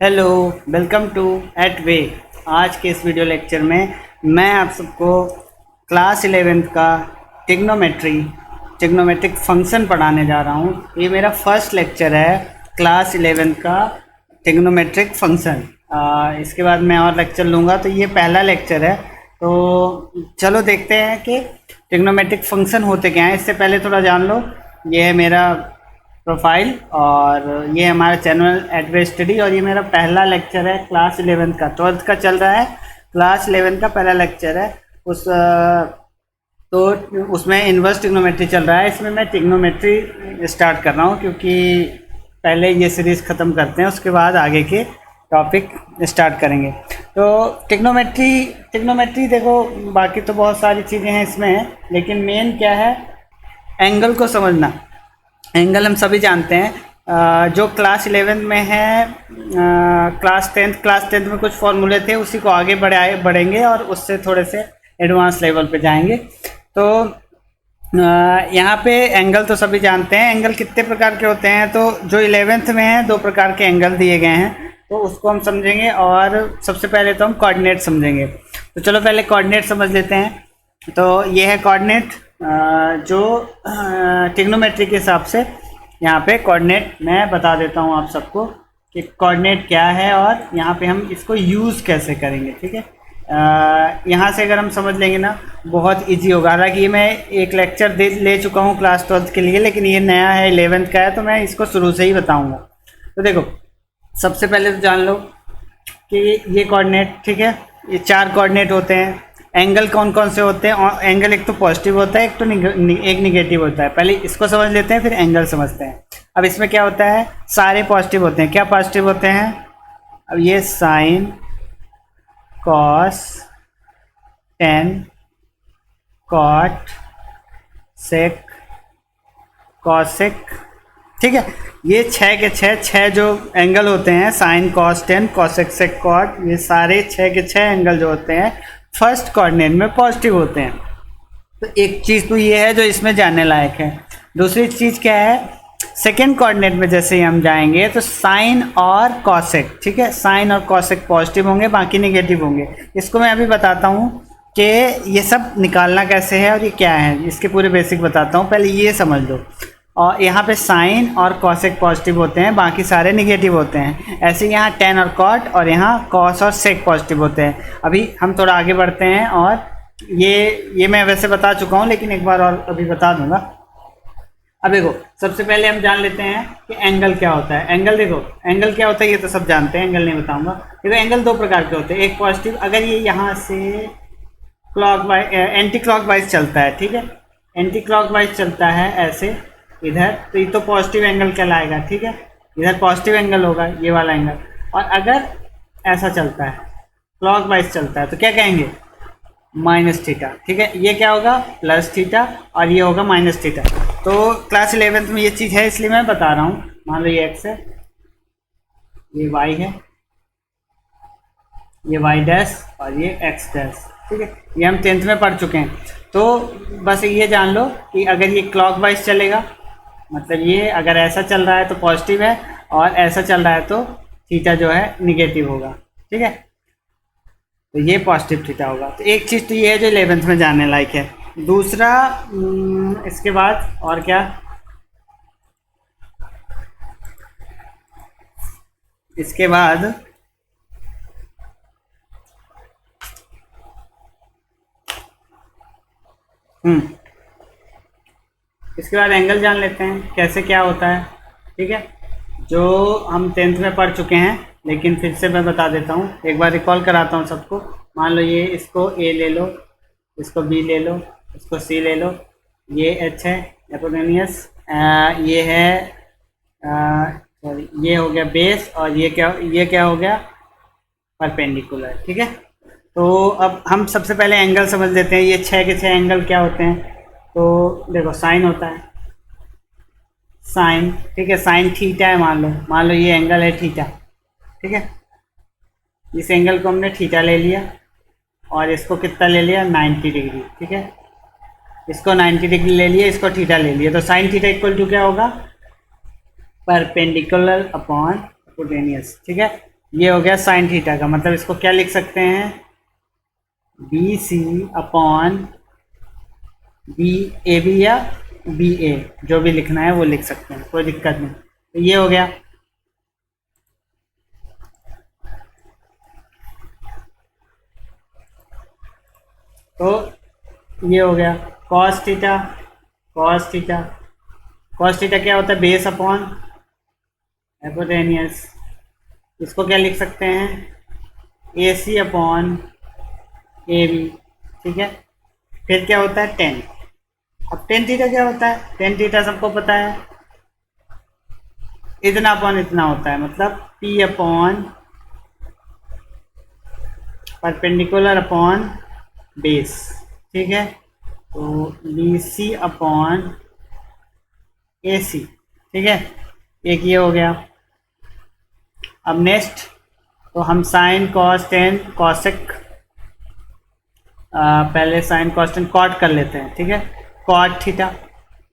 Hello, welcome to at bay. आज के इस वीडियो लेक्चर में मैं आप सबको क्लास 11th का टिग्नोमेट्रिक फंक्शन पढ़ाने जा रहा हूँ। ये मेरा फर्स्ट लेक्चर है क्लास 11th का टिग्नोमेट्रिक फंक्शन। इसके बाद मैं और लेक्चर लूँगा, तो ये पहला लेक्चर है। तो चलो देखते हैं कि टिग्नोमेट्रिक फंक्शन होते क्या हैं। इससे पहले थोड़ा जान लो, ये है मेरा प्रोफाइल और ये हमारा चैनल एडवे स्टडी, और ये मेरा पहला लेक्चर है क्लास 11th का। 12th का चल रहा है, क्लास 11th का पहला लेक्चर है। तो उसमें इन्वर्स टिग्नोमेट्री चल रहा है। इसमें मैं टिग्नोमेट्री स्टार्ट कर रहा हूँ क्योंकि पहले ये सीरीज़ ख़त्म करते हैं, उसके बाद आगे के टॉपिक स्टार्ट करेंगे। तो टिग्नोमेट्री देखो, बाकी तो बहुत सारी चीज़ें हैं इसमें, लेकिन मेन क्या है, एंगल को समझना। एंगल हम सभी जानते हैं, जो क्लास 11 में है, क्लास 10th में कुछ फॉर्मूले थे, उसी को आगे बढ़ेंगे और उससे थोड़े से एडवांस लेवल पे जाएंगे। तो यहाँ पे एंगल तो सभी जानते हैं। एंगल कितने प्रकार के होते हैं, तो जो 11th में है 2 प्रकार के एंगल दिए गए हैं, तो उसको हम समझेंगे। और सबसे पहले तो हम कोऑर्डिनेट समझेंगे। तो चलो पहले कोऑर्डिनेट समझ लेते हैं। तो ये है कोऑर्डिनेट, जो टिग्नोमेट्री के हिसाब से यहाँ पे कोऑर्डिनेट मैं बता देता हूँ आप सबको कि कोऑर्डिनेट क्या है और यहाँ पे हम इसको यूज़ कैसे करेंगे। ठीक है, यहाँ से अगर हम समझ लेंगे ना, बहुत इजी होगा। हालांकि ये मैं एक लेक्चर ले चुका हूँ क्लास 12th के लिए, लेकिन ये नया है 11th का है, तो मैं इसको शुरू से ही बताऊँगा। तो देखो, सबसे पहले तो जान लो कि ये कोऑर्डिनेट, ठीक है, ये 4 कोऑर्डिनेट होते हैं। एंगल कौन कौन से होते हैं, और एंगल एक तो पॉजिटिव होता है, एक निगेटिव होता है। पहले इसको समझ लेते हैं, फिर एंगल समझते हैं। अब इसमें क्या होता है, सारे पॉजिटिव होते हैं। क्या पॉजिटिव होते हैं? अब ये साइन, कॉस, टेन, कॉट, सेक, कॉसेक। ठीक है, ये 6 के 6 जो एंगल होते हैं, sign, cos, ten, cosec, sec, cot, ये सारे 6 के 6 एंगल जो होते हैं फर्स्ट कोऑर्डिनेट में पॉजिटिव होते हैं। तो एक चीज़ तो ये है जो इसमें जानने लायक है। दूसरी चीज़ क्या है, सेकेंड कोऑर्डिनेट में जैसे ही हम जाएंगे तो साइन और कॉसेक, ठीक है, साइन और कॉसेक पॉजिटिव होंगे, बाकी नेगेटिव होंगे। इसको मैं अभी बताता हूँ कि ये सब निकालना कैसे है और ये क्या है, इसके पूरे बेसिक बताता हूँ। पहले ये समझ लो। और यहाँ पे साइन और कॉसेक पॉजिटिव होते हैं, बाकी सारे निगेटिव होते हैं। ऐसे यहाँ टेन और कॉट, और यहाँ कॉस और सेक पॉजिटिव होते हैं। अभी हम थोड़ा आगे बढ़ते हैं, और ये मैं वैसे बता चुका हूँ, लेकिन एक बार और अभी बता दूंगा। अब देखो, सबसे पहले हम जान लेते हैं कि एंगल क्या होता है। एंगल देखो, एंगल क्या होता है ये तो सब जानते हैं, एंगल नहीं बताऊँगा। देखो, एंगल 2 प्रकार के होते हैं। एक पॉजिटिव, अगर ये यहाँ से क्लॉकवाइज, एंटी क्लॉकवाइज चलता है, ठीक है, एंटी क्लॉकवाइज चलता है ऐसे इधर, तो ये तो पॉजिटिव एंगल कहलाएगा। ठीक है, इधर पॉजिटिव एंगल होगा, ये वाला एंगल। और अगर ऐसा चलता है, क्लॉकवाइज चलता है, तो क्या कहेंगे, माइनस थीटा। ठीक है, ये क्या होगा, प्लस थीटा, और ये होगा माइनस थीटा। तो क्लास 11th में ये चीज़ है, इसलिए मैं बता रहा हूँ। मान लो ये एक्स है, ये वाई है, ये वाई डैश, और ये एक्स डैश। ठीक है, ये हम 10th में पढ़ चुके हैं। तो बस ये जान लो कि अगर ये क्लॉकवाइज चलेगा, मतलब ये अगर ऐसा चल रहा है तो पॉजिटिव है, और ऐसा चल रहा है तो थीटा जो है निगेटिव होगा। ठीक है, तो ये पॉजिटिव थीटा होगा। तो एक चीज़ तो ये है जो 11th में जानने लायक है। दूसरा, इसके बाद और क्या, इसके बाद इसके बाद एंगल जान लेते हैं कैसे क्या होता है। ठीक है, जो हम 10th में पढ़ चुके हैं, लेकिन फिर से मैं बता देता हूँ, एक बार रिकॉल कराता हूँ सबको। मान लो ये, इसको ए ले लो, इसको बी ले लो, इसको सी ले लो, ये एच है एपोटेनियस, ये है सॉरी, ये हो गया बेस, और ये क्या हो गया, परपेंडिकुलर। ठीक है, तो अब हम सबसे पहले एंगल समझ लेते हैं। ये 6 के 6 एंगल क्या होते हैं, तो देखो, साइन होता है, साइन, ठीक है, साइन थीटा है, मान लो ये एंगल है थीटा। ठीक है, इस एंगल को हमने थीटा ले लिया, और इसको कितना ले लिया, 90 डिग्री। ठीक है, इसको 90 डिग्री ले लिया, इसको थीटा ले लिया, तो साइन थीटा इक्वल टू क्या होगा, परपेंडिकुलर अपॉन एपोटेनियस। ठीक है, ये हो गया साइन थीटा का, मतलब इसको क्या लिख सकते हैं, B C upon B A B या बी ए, जो भी लिखना है वो लिख सकते हैं, कोई दिक्कत नहीं। तो ये हो गया। तो ये हो गया cos theta. Cos theta, cos theta क्या होता है, बेस अपॉन हाइपोटेनियस। इसको क्या लिख सकते हैं, ए सी अपॉन ए बी, ठीक है। फिर क्या होता है, टेन। अब टेन थीटा क्या होता है, टेन थीटा सबको पता है, इतना अपॉन इतना होता है, मतलब P upon perpendicular upon base, ठीक है। तो बी सी अपॉन ए सी, ठीक है। एक ये हो गया। अब नेक्स्ट, तो हम साइन कॉस टेन कॉसेक, पहले साइन कॉस टेन कॉट कर लेते हैं, ठीक है। कॉट थीटा,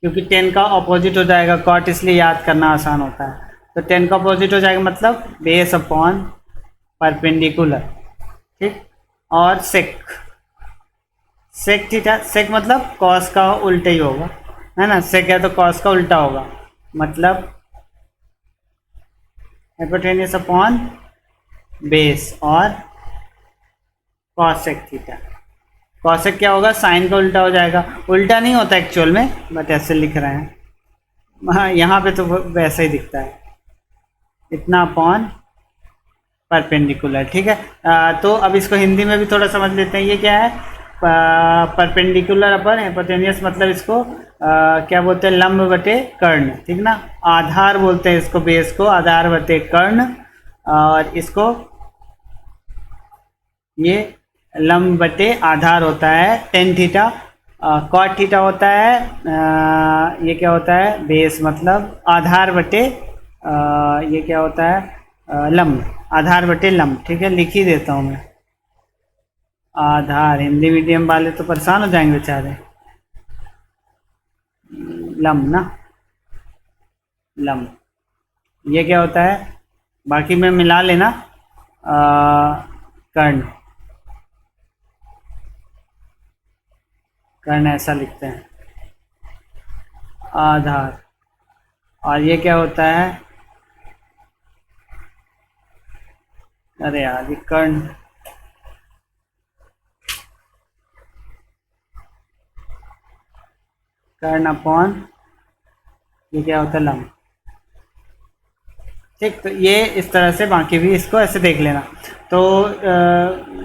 क्योंकि टेन का अपोजिट हो जाएगा कॉट, इसलिए याद करना आसान होता है। तो टेन का अपोजिट हो जाएगा, मतलब बेस अपॉन परपेंडिकुलर, ठीक। और सेक, सेक थीटा, सेक मतलब कॉस का उल्टा ही होगा, है ना। सेक है तो कॉस का उल्टा होगा, मतलब हाइपोटेन्यूस अपॉन बेस और कॉसेक थीटा। कॉसेक क्या होगा, साइन का उल्टा हो जाएगा, उल्टा नहीं होता एक्चुअल में, बट ऐसे लिख रहे हैं, हाँ यहाँ पे तो वैसा ही दिखता है, इतना अपॉन परपेंडिकुलर, ठीक है। तो अब इसको हिंदी में भी थोड़ा समझ लेते हैं। ये क्या है, परपेंडिकुलर अपन हाइपोटेनियस, मतलब इसको क्या बोलते हैं, लंब बटे कर्ण, ठीक ना। आधार बोलते हैं इसको, बेस को आधार बटे कर्ण, और इसको ये लंब बटे आधार होता है टेन थीटा। कॉट थीटा होता है, ये क्या होता है, बेस मतलब आधार बटे, ये क्या होता है, लंब, आधार बटे लंब, ठीक है। लिख ही देता हूँ मैं, आधार, हिंदी मीडियम वाले तो परेशान हो जाएंगे बेचारे, लंब ना, लंब। ये क्या होता है, बाकी में मिला लेना, कर्ण, कर्ण ऐसा लिखते हैं, आधार। और ये क्या होता है, अरे यार ये कर्ण, कर्ण अपॉन ये क्या होता है, लंब, ठीक। तो ये इस तरह से, बाकी भी इसको ऐसे देख लेना, तो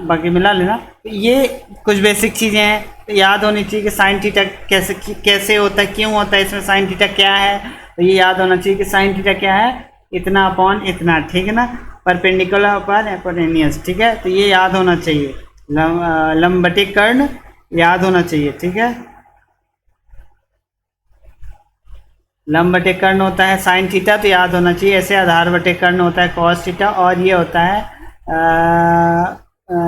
बाकी मिला लेना। ये कुछ बेसिक चीज़ें हैं, याद होनी चाहिए कि साइन थीटा कैसे कैसे होता है, क्यों होता है, इसमें साइन थीटा क्या है। तो ये याद होना चाहिए कि साइन थीटा क्या है, इतना अपॉन इतना, ठीक है ना, परपेंडिकुलर अपॉन हाइपोटेनियस, ठीक है। तो ये याद होना चाहिए, लंब बटे कर्ण याद होना चाहिए, ठीक है। लंब बटे कर्ण होता है साइन थीटा, तो याद होना चाहिए। ऐसे आधार बटे कर्ण होता है कॉस थीटा, और ये होता है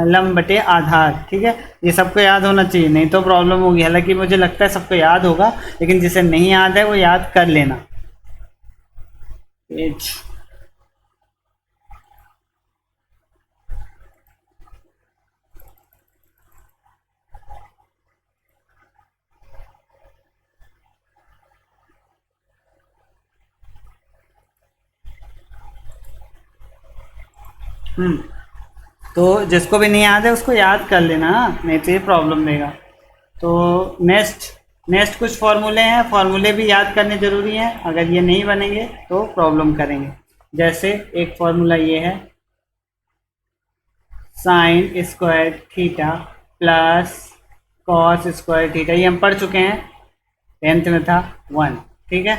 लंब बटे आधार, ठीक है। ये सबको याद होना चाहिए, नहीं तो प्रॉब्लम होगी। हालांकि मुझे लगता है सबको याद होगा, लेकिन जिसे नहीं याद है वो याद कर लेना। तो जिसको भी नहीं याद है उसको याद कर लेना, नहीं तो ये प्रॉब्लम देगा। तो नेक्स्ट कुछ फॉर्मूले हैं, फॉर्मूले भी याद करने ज़रूरी हैं, अगर ये नहीं बनेंगे तो प्रॉब्लम करेंगे। जैसे एक फॉर्मूला ये है, sign square theta plus cos square theta, ये हम पढ़ चुके हैं, 10th में था 1, ठीक है।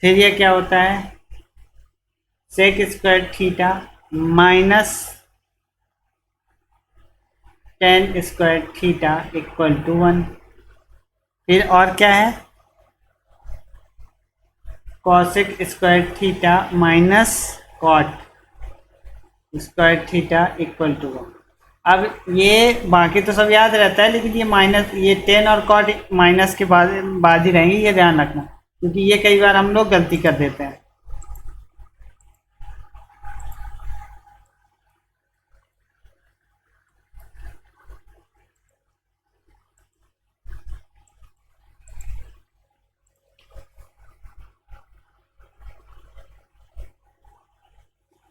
फिर ये क्या होता है, sec square theta minus tan square theta equal to 1। फिर और क्या है, cosec square theta minus cot square theta equal to 1। अब ये बाकी तो सब याद रहता है, लेकिन ये माइनस, ये टेन और कॉट माइनस के बाद ही रहेंगे, ये ध्यान रखना, क्योंकि ये कई बार हम लोग गलती कर देते हैं।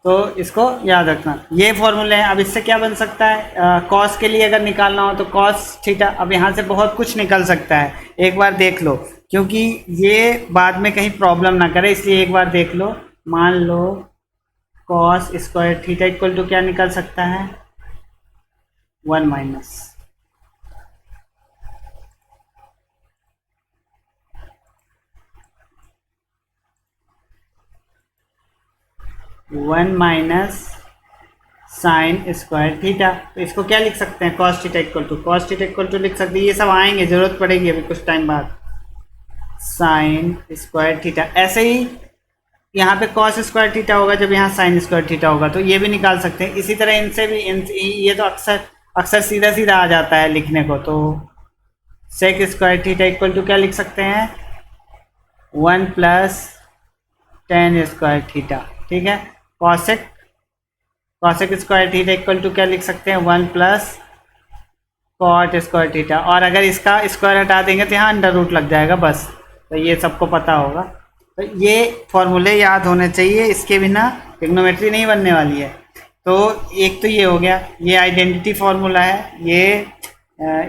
तो इसको याद रखना, ये फॉर्मूले हैं। अब इससे क्या बन सकता है, कॉस के लिए अगर निकालना हो तो कॉस थीटा। अब यहाँ से बहुत कुछ निकल सकता है, एक बार देख लो, क्योंकि ये बाद में कहीं प्रॉब्लम ना करे, इसलिए एक बार देख लो। मान लो cos square theta equal to क्या निकल सकता है, 1 minus 1 minus sine square theta. तो इसको क्या लिख सकते हैं, कॉस थीटा इक्वल टू लिख सकते हैं। ये सब आएंगे, जरूरत पड़ेगी अभी कुछ टाइम बाद। साइन स्क्वायर थीटा, ऐसे ही यहाँ पे कॉस स्क्वायर थीटा होगा जब यहाँ साइन स्क्वायर थीटा होगा, तो ये भी निकाल सकते हैं। इसी तरह इनसे भी ये तो अक्सर सीधा सीधा आ जाता है लिखने को। तो sec square theta equal to क्या लिख सकते हैं, 1 प्लस टेन स्क्वायर थीटा। ठीक है, cosec square theta equal to क्या लिख सकते हैं, 1 प्लस कॉट स्क्वायर थीटा। और अगर इसका स्क्वायर हटा देंगे तो यहाँ अंडर रूट लग जाएगा बस। तो ये सबको पता होगा। तो ये फॉर्मूले याद होने चाहिए, इसके बिना ट्रिग्नोमेट्री नहीं बनने वाली है। तो एक तो ये हो गया, ये आइडेंटिटी फार्मूला है, ये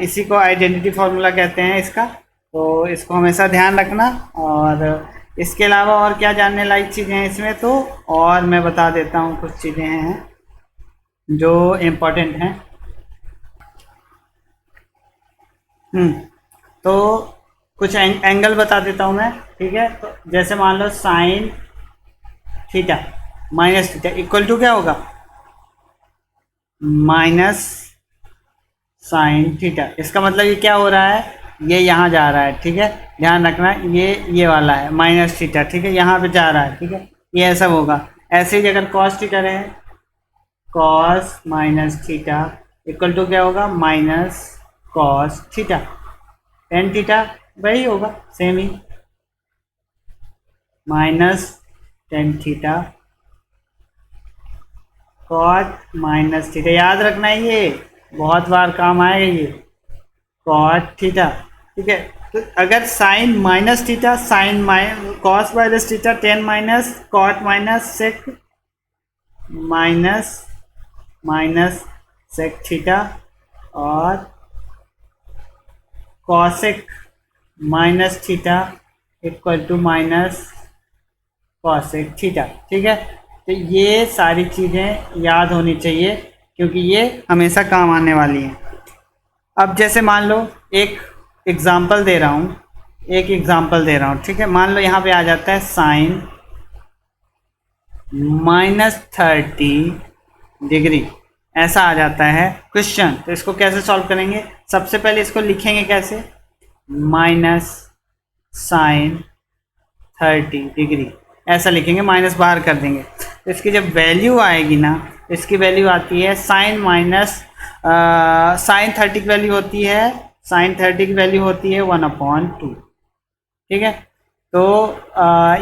इसी को आइडेंटिटी फार्मूला कहते हैं इसका। तो इसको हमेशा ध्यान रखना। और इसके अलावा और क्या जानने लायक चीज़ें हैं इसमें, तो और मैं बता देता हूँ कुछ चीज़ें हैं जो इम्पोर्टेंट हैं। तो कुछ एंगल बता देता हूँ मैं। ठीक है, तो जैसे मान लो sine theta minus theta equal to क्या होगा, माइनस साइन थीटा। इसका मतलब ये क्या हो रहा है, ये यहाँ जा रहा है। ठीक है, ध्यान रखना, ये वाला है माइनस थीटा। ठीक है, यहाँ पे जा रहा है। ठीक है, ये ऐसा होगा। ऐसे ही अगर कॉस थीटा रहे, cos minus theta equal to क्या होगा, minus cos theta. Tan theta वही होगा, सेम ही, minus tan theta cot minus theta. याद रखना है, ये बहुत बार काम आएगा ये, कॉट थीटा। ठीक है, तो अगर sine minus theta, sine cos minus theta, tan minus cot minus sec minus sec theta, और cosec minus theta equal to minus cosec theta. ठीक है, तो ये सारी चीज़ें याद होनी चाहिए, क्योंकि ये हमेशा काम आने वाली हैं। अब जैसे मान लो एक एग्ज़ाम्पल दे रहा हूँ, ठीक है। मान लो यहाँ पे आ जाता है साइन -30 डिग्री, ऐसा आ जाता है क्वेश्चन। तो इसको कैसे सॉल्व करेंगे, सबसे पहले इसको लिखेंगे कैसे, माइनस साइन 30 डिग्री ऐसा लिखेंगे, माइनस बाहर कर देंगे। तो इसकी जब वैल्यू आएगी ना, इसकी वैल्यू आती है साइन 30 की वैल्यू होती है, साइन 30 की वैल्यू होती है 1/2। ठीक है, तो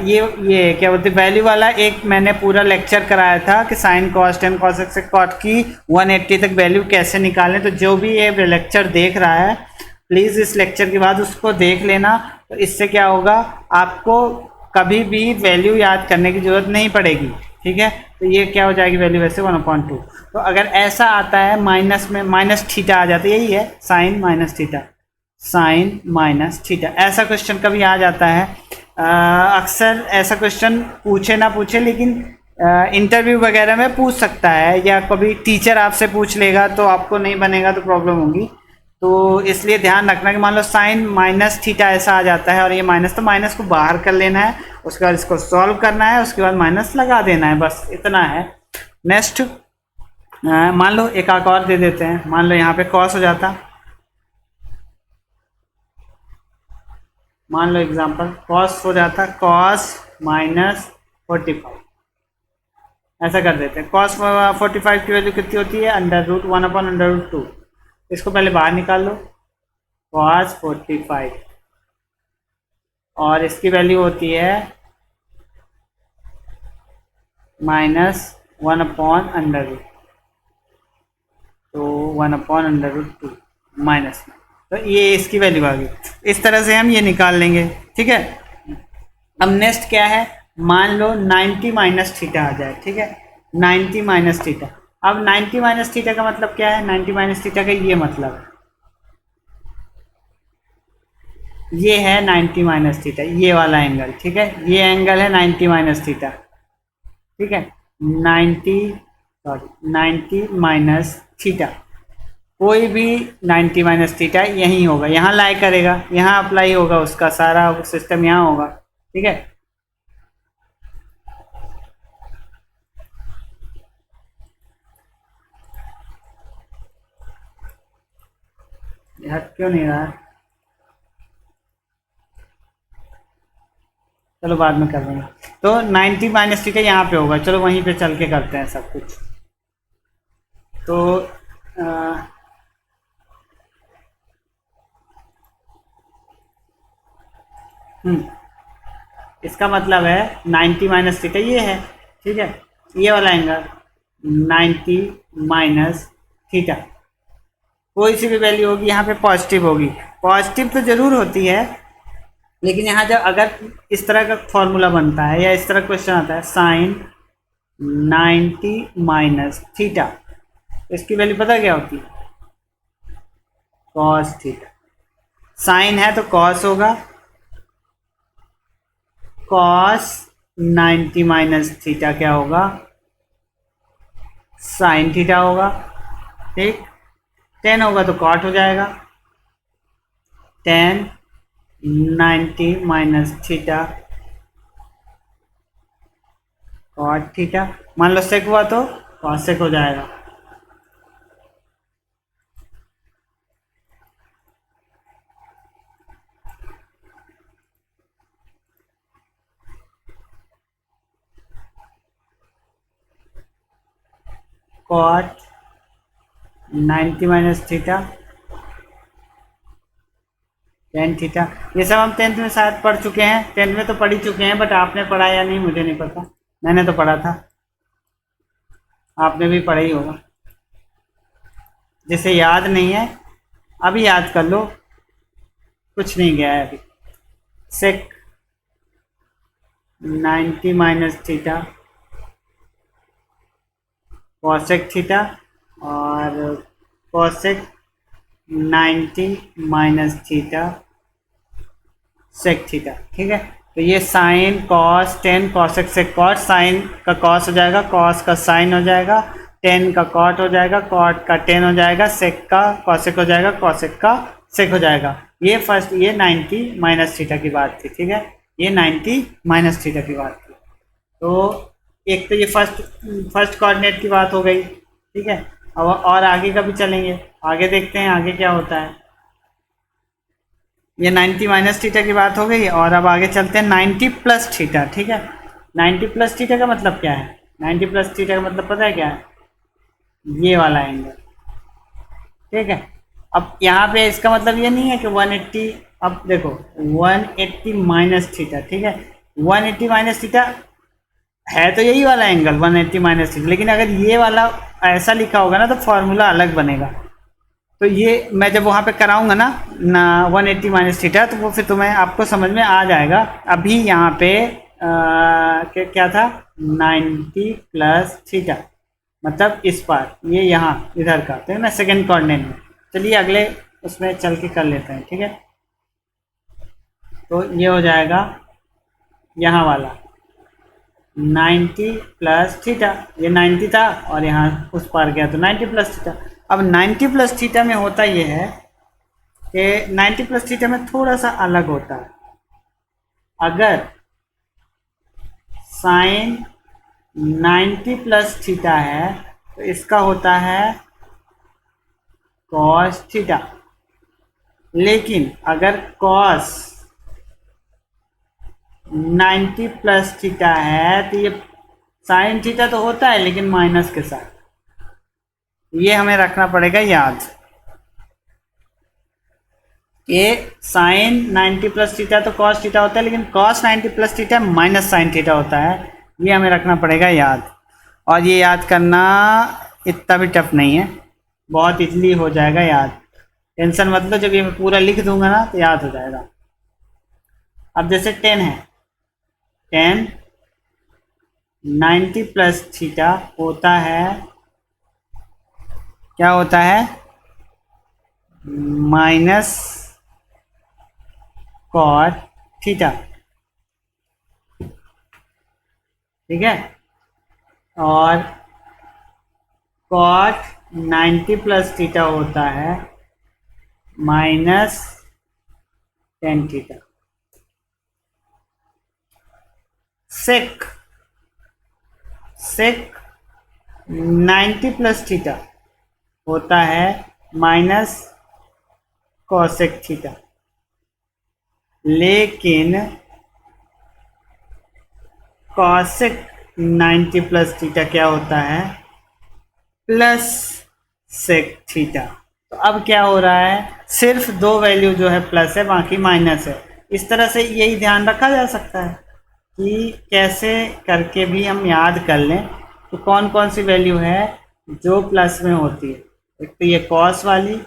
ये क्या बोलते हैं, वैल्यू वाला एक मैंने पूरा लेक्चर कराया था कि साइन कॉस टेन कॉस से कॉट की 180 तक वैल्यू कैसे निकालें। तो जो भी ये लेक्चर देख रहा है, प्लीज़ इस लेक्चर के बाद उसको देख लेना। तो इससे क्या होगा, आपको कभी भी वैल्यू याद करने की ज़रूरत नहीं पड़ेगी। ठीक है, तो ये क्या हो जाएगी वैल्यू वैसे 1/2। तो अगर ऐसा आता है माइनस में, माइनस थीटा आ जाता है, यही है sine minus theta, sine minus theta, ऐसा क्वेश्चन कभी आ जाता है। अक्सर ऐसा क्वेश्चन पूछे ना पूछे, लेकिन इंटरव्यू वगैरह में पूछ सकता है, या कभी टीचर आपसे पूछ लेगा तो आपको नहीं बनेगा तो प्रॉब्लम होगी। तो इसलिए ध्यान रखना कि मान लो साइन माइनस थीटा ऐसा आ जाता है और ये माइनस, तो माइनस को बाहर कर लेना है, उसके बाद इसको सॉल्व करना है, उसके बाद माइनस लगा देना है, बस इतना है। नेक्स्ट मान लो एक आंक और दे देते हैं। मान लो यहाँ पे कॉस हो जाता, मान लो एग्जांपल कॉस हो जाता, कॉस -45 ऐसा कर देते हैं। कॉस 45 की वैल्यू कितनी होती है, √1 √2। इसको पहले बाहर निकाल लो, कॉस 45, और इसकी वैल्यू होती है -1/√2, तो 1/√2 माइनस में, तो ये इसकी वैल्यू आ गई। इस तरह से हम ये निकाल लेंगे। ठीक है, अब नेक्स्ट क्या है, मान लो 90 माइनस थीटा आ जाए। ठीक है, 90 माइनस थीटा। अब 90 माइनस थीटा का मतलब क्या है? 90 माइनस थीटा का ये मतलब है, ये है 90 माइनस थीटा, ये वाला एंगल, ठीक है, ये एंगल है 90 माइनस थीटा, ठीक है, 90 सॉरी 90 माइनस थीटा। कोई भी 90 माइनस थीटा यहीं होगा, यहाँ लाई करेगा, यहाँ अप्लाई होगा, उसका सारा सिस्टम यहाँ होगा, ठीक है। हट क्यों नहीं रहा है? चलो बाद में कर लेंगे। तो 90 माइनस थीटा यहाँ पे होगा, चलो वहीं पे चल के करते हैं सब कुछ। तो इसका मतलब है 90 माइनस थीटा ये है, ठीक है, ये वाला एंगल 90 माइनस थीटा। कोई सी भी वैल्यू होगी यहाँ पे पॉजिटिव होगी, पॉजिटिव तो जरूर होती है, लेकिन यहाँ जब अगर इस तरह का फॉर्मूला बनता है या इस तरह क्वेश्चन आता है साइन 90 माइनस थीटा, तो इसकी वैल्यू पता क्या होती है? Cos theta. साइन है तो कॉस होगा, कॉस 90 माइनस थीटा क्या होगा? साइन थीटा होगा, ठीक। टेन होगा तो कॉट हो जाएगा, tan 90 minus theta cot theta. मान लो सेक हुआ तो कॉस सेक हो जाएगा। Cot 90 minus theta tan theta. ये सब हम 10th में शायद पढ़ चुके हैं, 10th में तो पढ़ ही चुके हैं, बट आपने पढ़ा या नहीं मुझे नहीं पता, मैंने तो पढ़ा था, आपने भी पढ़ा ही होगा। जिसे याद नहीं है अभी याद कर लो, कुछ नहीं गया है अभी। Sec 90 minus theta cosec theta और cosec 90 minus theta sec theta, ठीक है। तो ये sine cos 10 cosec sec cot, sine का कॉस हो जाएगा, कॉस का साइन हो जाएगा, 10 का कॉट हो जाएगा, कॉट का 10 हो जाएगा, सेक का कॉसेक हो जाएगा, कॉसेक का सेक हो जाएगा। ये फर्स्ट, ये 90 माइनस थीटा की बात थी, ठीक है, ये 90 माइनस थीटा की बात थी। तो एक तो ये फर्स्ट कोऑर्डिनेट की बात हो गई, ठीक है। अब और आगे का भी चलेंगे, आगे देखते हैं आगे क्या होता है। ये 90 माइनस थीटा की बात हो गई, और अब आगे चलते हैं 90 प्लस थीटा, ठीक है। 90 प्लस थीटा का मतलब क्या है? 90 प्लस थीटा का मतलब पता है क्या है? ये वाला एंगल, ठीक है। अब यहाँ पे इसका मतलब ये नहीं है कि 180, अब देखो 180 माइनस थीटा, ठीक है, 180 माइनस थीटा है तो यही वाला एंगल 180 माइनस थीटा, लेकिन अगर ये वाला ऐसा लिखा होगा ना तो फॉर्मूला अलग बनेगा। तो ये मैं जब वहाँ पे कराऊंगा ना 180 माइनस थीटा, तो वो फिर तुम्हें आपको समझ में आ जाएगा। अभी यहाँ पे क्या था? 90 प्लस थीटा, मतलब इस पार, ये यहाँ इधर का, तो मैं सेकेंड कोऑर्डिनेट में। चलिए अगले उसमें चल के कर लेते हैं, ठीक है। तो ये हो जाएगा यहाँ वाला 90 प्लस थीटा, ये 90 था और यहाँ उस पार गया तो 90 प्लस थीटा। अब 90 प्लस थीटा में होता ये है कि 90 प्लस थीटा में थोड़ा सा अलग होता है। अगर साइन 90 प्लस थीटा है तो इसका होता है कॉस थीटा, लेकिन अगर कॉस 90 प्लस थीटा है तो ये साइन थीटा तो होता है लेकिन माइनस के साथ, ये हमें रखना पड़ेगा याद। ये साइन 90 प्लस थीटा तो कॉस थीटा होता है, लेकिन cos 90 plus theta minus sine theta होता है, ये हमें रखना पड़ेगा याद। और ये याद करना इतना भी टफ नहीं है, बहुत इजली हो जाएगा याद, टेंशन मत लो, जब ये मैं पूरा लिख दूंगा ना तो याद हो जाएगा। अब जैसे 10 है, 10 90 प्लस थीटा होता है, क्या होता है, माइनस कॉट थीटा। ठीक है, और कॉट 90 प्लस थीटा होता है माइनस टेन थीटा। सेक 90 प्लस थीटा होता है माइनस कॉसेक थीटा, लेकिन कॉसेक 90 प्लस थीटा क्या होता है, प्लस सेक थीटा। तो अब क्या हो रहा है, सिर्फ दो वैल्यू जो है प्लस है, बाकी माइनस है। इस तरह से यही ध्यान रखा जा सकता है कि कैसे करके भी हम याद कर लें कि कौन कौन सी वैल्यू है जो प्लस में होती है। एक तो ये कॉस वाली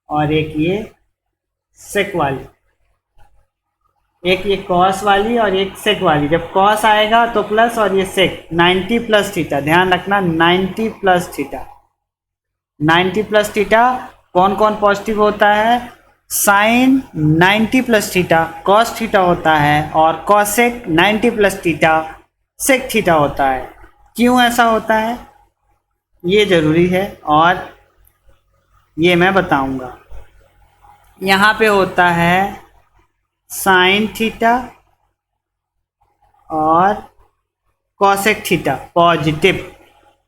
और एक ये सेक वाली, एक ये कॉस वाली और एक सेक वाली। जब कॉस आएगा तो प्लस, और ये सेक 90 प्लस थीटा, ध्यान रखना 90 प्लस थीटा। 90 प्लस थीटा कौन कौन पॉजिटिव होता है, sine 90 plus theta cos theta होता है, और cosec 90 plus theta sec theta होता है। क्यों ऐसा होता है ये ज़रूरी है, और ये मैं बताऊंगा। यहाँ पे होता है साइन थीटा और कॉसेक थीटा पॉजिटिव,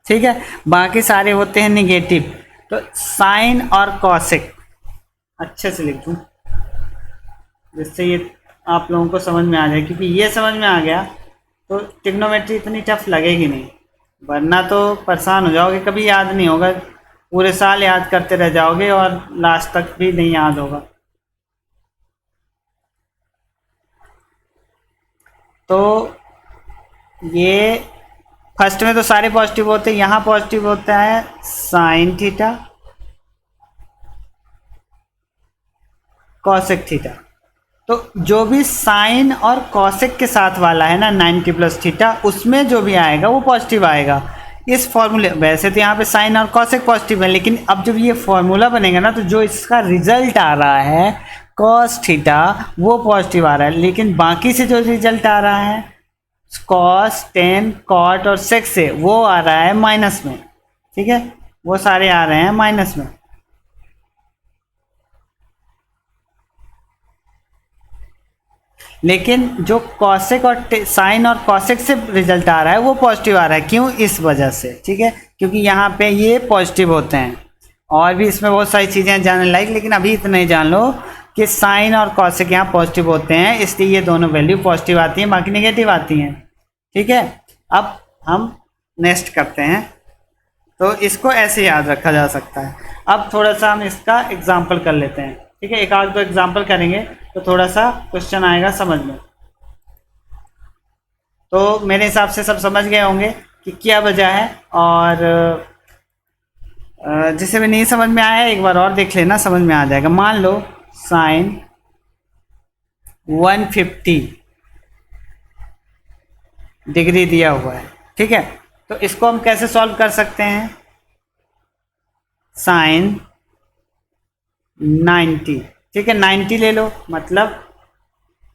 ठीक है, बाकी सारे होते हैं निगेटिव। तो साइन और कॉसेक अच्छे से लिख दूँ जिससे ये आप लोगों को समझ में आ जाए, क्योंकि ये समझ में आ गया तो ट्रिग्नोमेट्री इतनी टफ लगेगी नहीं, वरना तो परेशान हो जाओगे, कभी याद नहीं होगा, पूरे साल याद करते रह जाओगे और लास्ट तक भी नहीं याद होगा। तो ये फर्स्ट में तो सारे पॉजिटिव होते हैं, यहाँ पॉजिटिव होता है साइन थीटा कॉसेक थीटा। तो जो भी साइन और कॉसेक के साथ वाला है ना 90 प्लस थीटा, उसमें जो भी आएगा वो पॉजिटिव आएगा। इस फॉर्मूले, वैसे तो यहाँ पे साइन और कॉसेक पॉजिटिव है, लेकिन अब जब ये फॉर्मूला बनेगा ना तो जो इसका रिजल्ट आ रहा है कॉस थीटा वो पॉजिटिव आ रहा है, लेकिन बाकी से जो रिजल्ट आ रहा है कॉस, टेन, कॉट और सेक से वो आ रहा है माइनस में। ठीक है, वो सारे आ रहे हैं माइनस में। लेकिन जो कॉसेक और साइन और कॉसेक से रिजल्ट आ रहा है वो पॉजिटिव आ रहा है। क्यों? इस वजह से। ठीक है, क्योंकि यहाँ पे ये पॉजिटिव होते हैं, और भी इसमें बहुत सारी चीज़ें जानने लायक, लेकिन अभी इतना ही जान लो कि साइन और कॉसेक यहाँ पॉजिटिव होते हैं, इसलिए ये दोनों वैल्यू पॉजिटिव आती हैं, बाकी नेगेटिव आती हैं। ठीक है, अब हम नेक्स्ट करते हैं। तो इसको ऐसे याद रखा जा सकता है। अब थोड़ा सा हम इसका एग्जाम्पल कर लेते हैं। ठीक है, एक आध दो एग्जाम्पल करेंगे तो थोड़ा सा क्वेश्चन आएगा समझ में। तो मेरे हिसाब से सब समझ गए होंगे कि क्या वजह है, और जिसे भी नहीं समझ में आया एक बार और देख लेना, समझ में आ जाएगा। मान लो साइन 150 डिग्री दिया हुआ है। ठीक है, तो इसको हम कैसे सॉल्व कर सकते हैं? साइन 90, ठीक है, 90 ले लो, मतलब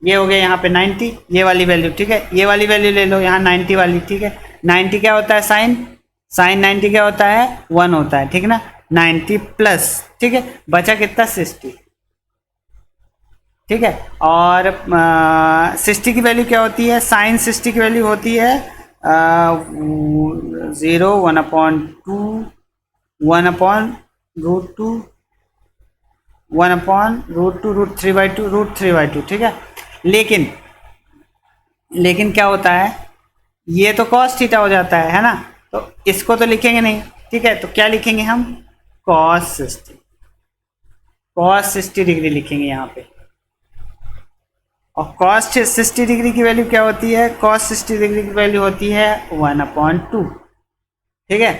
ये हो गया यहाँ पे 90, ये वाली वैल्यू। ठीक है, ये वाली वैल्यू ले लो यहाँ 90 वाली। ठीक है, 90 क्या होता है? साइन 90 क्या होता है? 1 होता है। ठीक है ना, 90 प्लस, ठीक है, बचा कितना? 60। ठीक है, और 60 की वैल्यू क्या होती है? साइन 60 की वैल्यू होती है 0, 1/2, 1/√2, 1/√2, √3/2। ठीक है, लेकिन क्या होता है, ये तो कॉस थीटा हो जाता है ना, तो इसको तो लिखेंगे नहीं। ठीक है, तो क्या लिखेंगे हम? कॉस 60 डिग्री लिखेंगे यहाँ पे। और कॉस 60 डिग्री की वैल्यू क्या होती है? कॉस 60 डिग्री की वैल्यू होती है 1/2। ठीक है,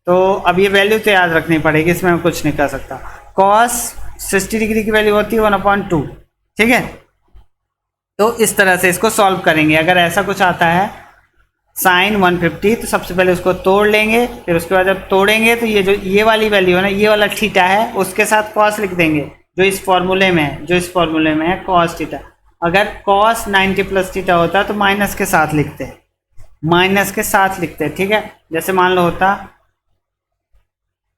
तो अब ये वैल्यू तो याद रखनी पड़ेगी, इसमें मैं कुछ नहीं कर सकता। कॉस 60 डिग्री की वैल्यू होती है 1/2। ठीक है, तो इस तरह से इसको सॉल्व करेंगे। अगर ऐसा कुछ आता है साइन 150, तो सबसे पहले उसको तोड़ लेंगे, फिर उसके बाद जब तोड़ेंगे तो ये जो ये वाली वैल्यू है ना, ये वाला थीटा है, उसके साथ कॉस लिख देंगे जो इस फॉर्मूले में है, कॉस थीटा। अगर कॉस 90 प्लस थीटा होता तो माइनस के साथ लिखते हैं, ठीक है। जैसे मान लो होता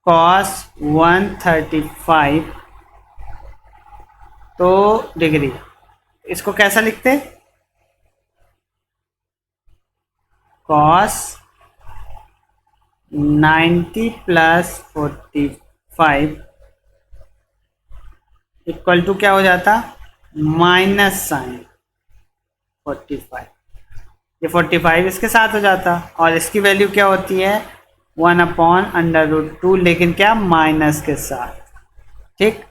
कॉस 135 तो डिग्री, इसको कैसा लिखते, कॉस 90 प्लस 45 इक्वल टू क्या हो जाता, माइनस साइन 45। ये 45 इसके साथ हो जाता, और इसकी वैल्यू क्या होती है 1/√2, लेकिन क्या माइनस के साथ, ठीक।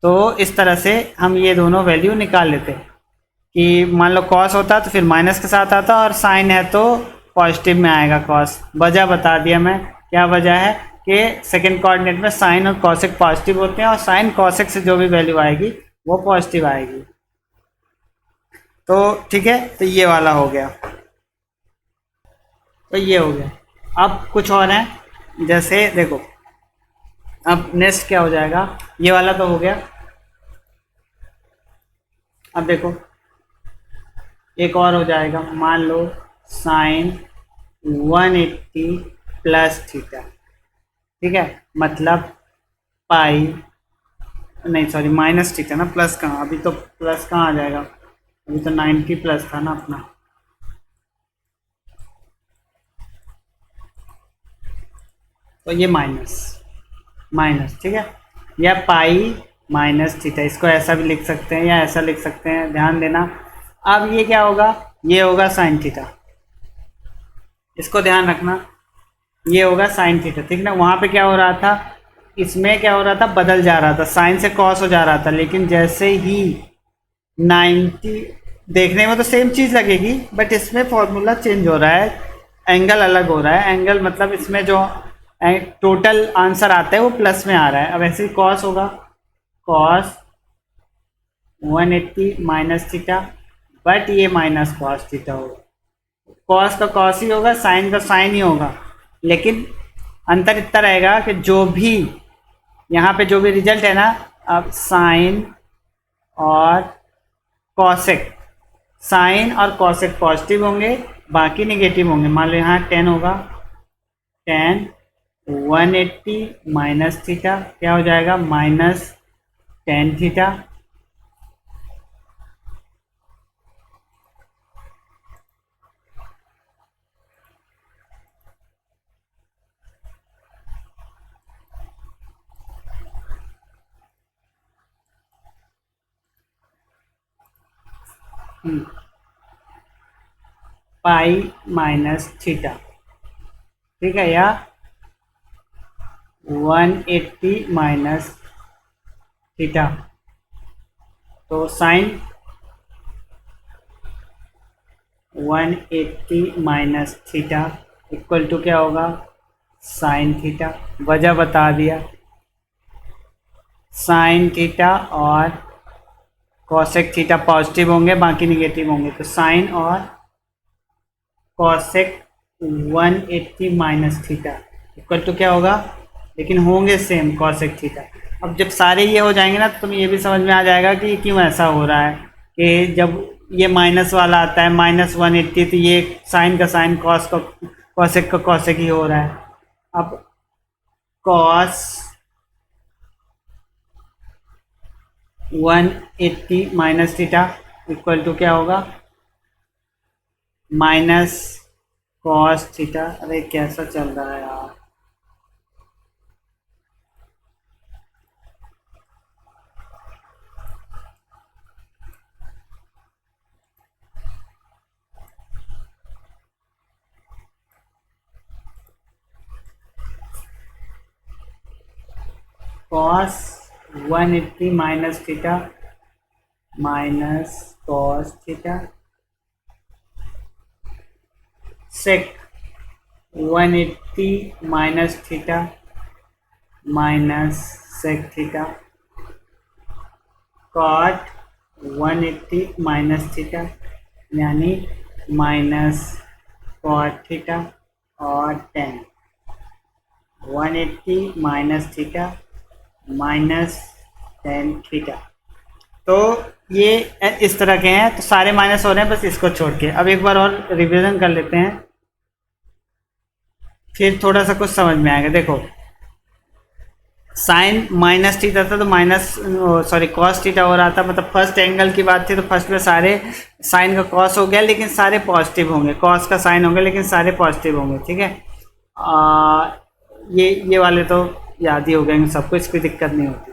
तो इस तरह से हम ये दोनों वैल्यू निकाल लेते कि मान लो कॉस होता तो फिर माइनस के साथ आता, और साइन है तो पॉजिटिव में आएगा कॉस। वजह बता दिया मैं, क्या वजह है कि सेकंड कोऑर्डिनेट में साइन और कॉसेक पॉजिटिव होते हैं, और साइन कॉसेक से जो भी वैल्यू आएगी वो पॉजिटिव आएगी। तो ठीक है, तो ये वाला हो गया, तो ये हो गया। अब कुछ और है, जैसे देखो अब नेक्स्ट क्या हो जाएगा, ये वाला तो हो गया। अब देखो एक और हो जाएगा, मान लो साइन 180 प्लस थीटा, ठीक है, मतलब पाई नहीं सॉरी माइनस थीटा ना, प्लस कहाँ, अभी तो प्लस कहाँ आ जाएगा, अभी तो 90 प्लस था ना अपना, तो ये माइनस ठीक है, या पाई माइनस थीटा, इसको ऐसा भी लिख सकते हैं या ऐसा लिख सकते हैं, ध्यान देना। अब ये क्या होगा, ये होगा साइन थीटा, इसको ध्यान रखना, ये होगा साइन थीटा, ठीक ना। वहाँ पे क्या हो रहा था, इसमें क्या हो रहा था, बदल जा रहा था, साइन से कॉस हो जा रहा था, लेकिन जैसे ही 90, देखने में तो सेम चीज़ लगेगी बट इसमें फॉर्मूला चेंज हो रहा है, एंगल अलग हो रहा है, एंगल मतलब इसमें जो टोटल आंसर आता है वो प्लस में आ रहा है। अब ऐसे ही कॉस होगा, कॉस 180 माइनस थीटा, बट ये माइनस कॉस थीटा होगा, कॉस का कॉस ही होगा, साइन का साइन ही होगा, लेकिन अंतर इतना रहेगा कि जो भी यहाँ पे जो भी रिजल्ट है ना, अब साइन और कॉसेक, साइन और कॉसेक पॉजिटिव होंगे, बाकी नेगेटिव होंगे। मान लो यहाँ 10 होगा, 10 180 माइनस थीटा क्या हो जाएगा, minus 10 theta, pi minus theta, ठीक है, या 180 माइनस थीटा, तो sine 180 minus theta equal to क्या होगा, साइन थीटा। वजह बता दिया, साइन थीटा और कॉसेक थीटा पॉजिटिव होंगे, बाकी निगेटिव होंगे, तो साइन और cosec 180 minus theta equal to क्या होगा, लेकिन होंगे सेम कॉसेक थीटा। अब जब सारे ये हो जाएंगे ना तो तुम्हें ये भी समझ में आ जाएगा कि क्यों ऐसा हो रहा है, कि जब ये माइनस वाला आता है माइनस 180, तो ये साइन का साइन, कॉस का कॉसेक का कॉसेक ही हो रहा है। अब cos 180 minus theta equal to क्या होगा, माइनस कॉस थीटा। अरे कैसा चल रहा है यार, cos 180 minus theta minus cos theta, sec 180 minus theta minus sec theta, cot 180 minus theta यानी माइनस cot थीटा और tan 180 minus theta minus tan theta. तो ये इस तरह के हैं, तो सारे माइनस हो रहे हैं बस इसको छोड़ के। अब एक बार और रिवीजन कर लेते हैं, फिर थोड़ा सा कुछ समझ में आएगा। देखो साइन माइनस थीटा था तो माइनस कॉस थीटा हो रहा था, मतलब फर्स्ट एंगल की बात थी तो फर्स्ट में सारे साइन का कॉस हो गया लेकिन सारे पॉजिटिव होंगे, कॉस का साइन होंगे लेकिन सारे पॉजिटिव होंगे, ठीक है। ये वाले तो याद ही हो गए सबको, इसकी दिक्कत नहीं होती।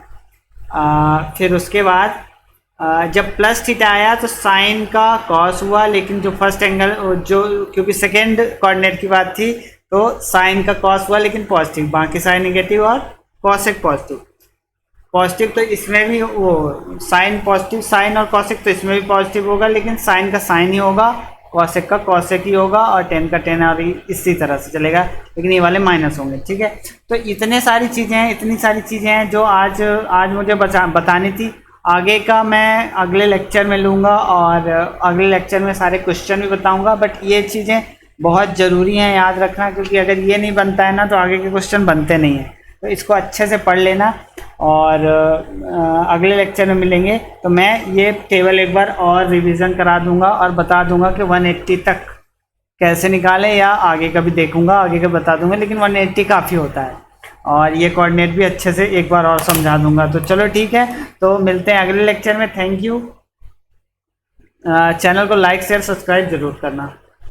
फिर उसके बाद जब प्लस थीटा आया तो साइन का कॉस हुआ, लेकिन जो फर्स्ट एंगल जो क्योंकि सेकेंड कोऑर्डिनेट की बात थी तो साइन का कॉस हुआ लेकिन पॉजिटिव, बाकी साइन नेगेटिव और कॉसेक पॉजिटिव। तो इसमें भी वो साइन पॉजिटिव, साइन और कॉसेक तो इसमें भी पॉजिटिव होगा लेकिन साइन का साइन ही होगा, कॉसेक का कॉसेक ही होगा और टेन का टेन, और इसी तरह से चलेगा, लेकिन ये वाले माइनस होंगे, ठीक है। तो इतनी सारी चीज़ें हैं जो आज मुझे बतानी थी। आगे का मैं अगले लेक्चर में लूँगा और अगले लेक्चर में सारे क्वेश्चन भी बताऊँगा, बट ये चीज़ें बहुत ज़रूरी हैं याद रखना, क्योंकि अगर ये नहीं बनता है ना तो आगे के क्वेश्चन बनते नहीं हैं। तो इसको अच्छे से पढ़ लेना और अगले लेक्चर में मिलेंगे तो मैं ये टेबल एक बार और रिवीजन करा दूंगा और बता दूंगा कि 180 तक कैसे निकालें, या आगे का भी देखूंगा, आगे का बता दूंगा, लेकिन 180 काफ़ी होता है। और ये कोऑर्डिनेट भी अच्छे से एक बार और समझा दूंगा। तो चलो ठीक है, तो मिलते हैं अगले लेक्चर में। Thank you. चैनल को लाइक शेयर सब्सक्राइब ज़रूर करना।